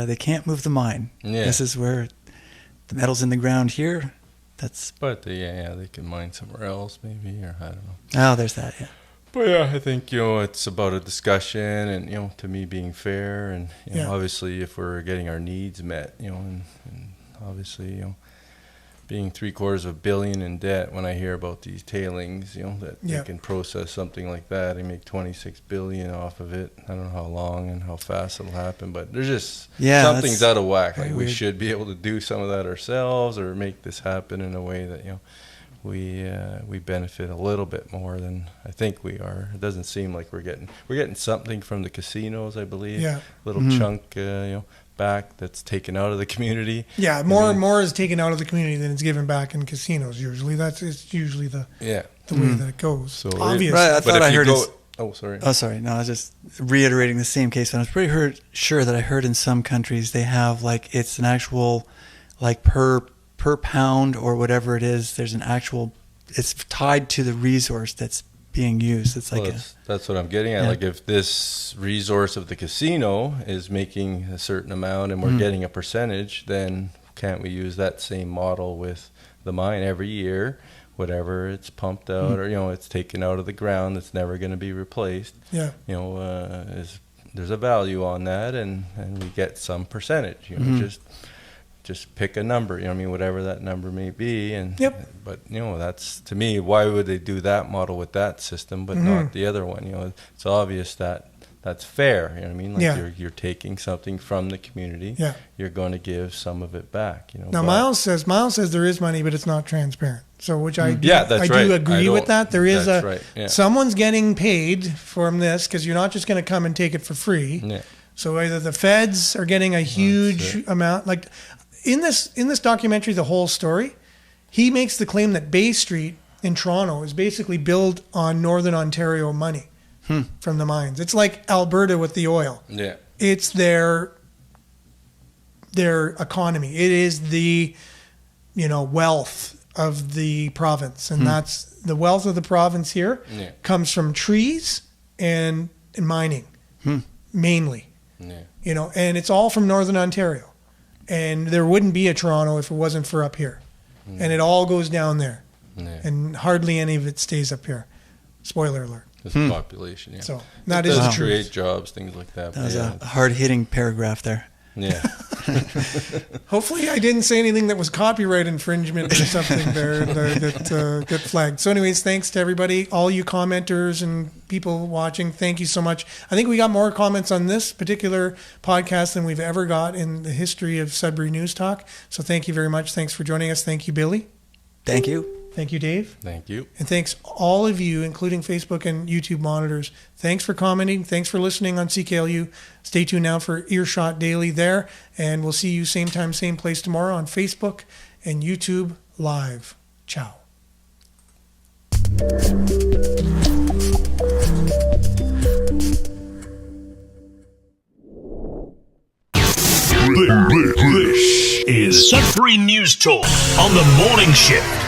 they can't move the mine. Yeah. This is where the metal's in the ground here. But they can mine somewhere else maybe, or I don't know. Oh, there's that, yeah. But yeah, I think, it's about a discussion and, to me being fair and, obviously if we're getting our needs met, and obviously, being $750 million in debt, when I hear about these tailings, that they can process something like that and make $26 billion off of it. I don't know how long and how fast it'll happen, but there's just something's out of whack. Like we should be able to do some of that ourselves or make this happen in a way that, we benefit a little bit more than I think we are. It doesn't seem like we're getting something from the casinos, I believe. Yeah. Little chunk, back that's taken out of the community. Yeah, more is taken out of the community than it's given back in casinos. Usually, it's usually the way that it goes. So obviously, right, I thought I heard. Sorry. Oh, sorry. No, I was just reiterating the same case. But I was pretty sure that I heard in some countries they have it's an actual per pound or whatever it is. There's an actual. It's tied to the resource that's being used. It's that's what I'm getting at. Yeah. Like if this resource of the casino is making a certain amount and we're getting a percentage, then can't we use that same model with the mine every year? Whatever it's pumped out or it's taken out of the ground, that's never going to be replaced. Yeah. There's a value on that, and we get some percentage. Just pick a number, whatever that number may be. But, that's, to me, why would they do that model with that system but not the other one? It's obvious that that's fair, you know what I mean? Like you're taking something from the community. Yeah. You're going to give some of it back, Now, Miles says there is money, but it's not transparent. So, which I do, that's I do agree with that. There is someone's getting paid from this because you're not just going to come and take it for free. Yeah. So either the feds are getting a huge amount, like in this documentary, the whole story, he makes the claim that Bay Street in Toronto is basically built on Northern Ontario money from the mines. It's like Alberta with the oil. Yeah. It's their economy. It is the wealth of the province, and that's the wealth of the province here comes from trees and mining mainly. Yeah. And it's all from Northern Ontario. And there wouldn't be a Toronto if it wasn't for up here. And it all goes down there. Yeah. And hardly any of it stays up here. Spoiler alert. It's the population, yeah. So that is the truth. Create jobs, things like that. That was a hard-hitting paragraph there. Yeah. Hopefully I didn't say anything that was copyright infringement or something there that got flagged. So anyways, thanks to everybody, all you commenters and people watching. Thank you so much. I think we got more comments on this particular podcast than we've ever got in the history of Sudbury News Talk. So thank you very much. Thanks for joining us. Thank you, Billy. Thank you. Thank you, Dave. Thank you. And thanks all of you, including Facebook and YouTube monitors. Thanks for commenting. Thanks for listening on CKLU. Stay tuned now for Earshot Daily there. And we'll see you same time, same place tomorrow on Facebook and YouTube Live. Ciao. This is Sudbury News Talk on the morning shift.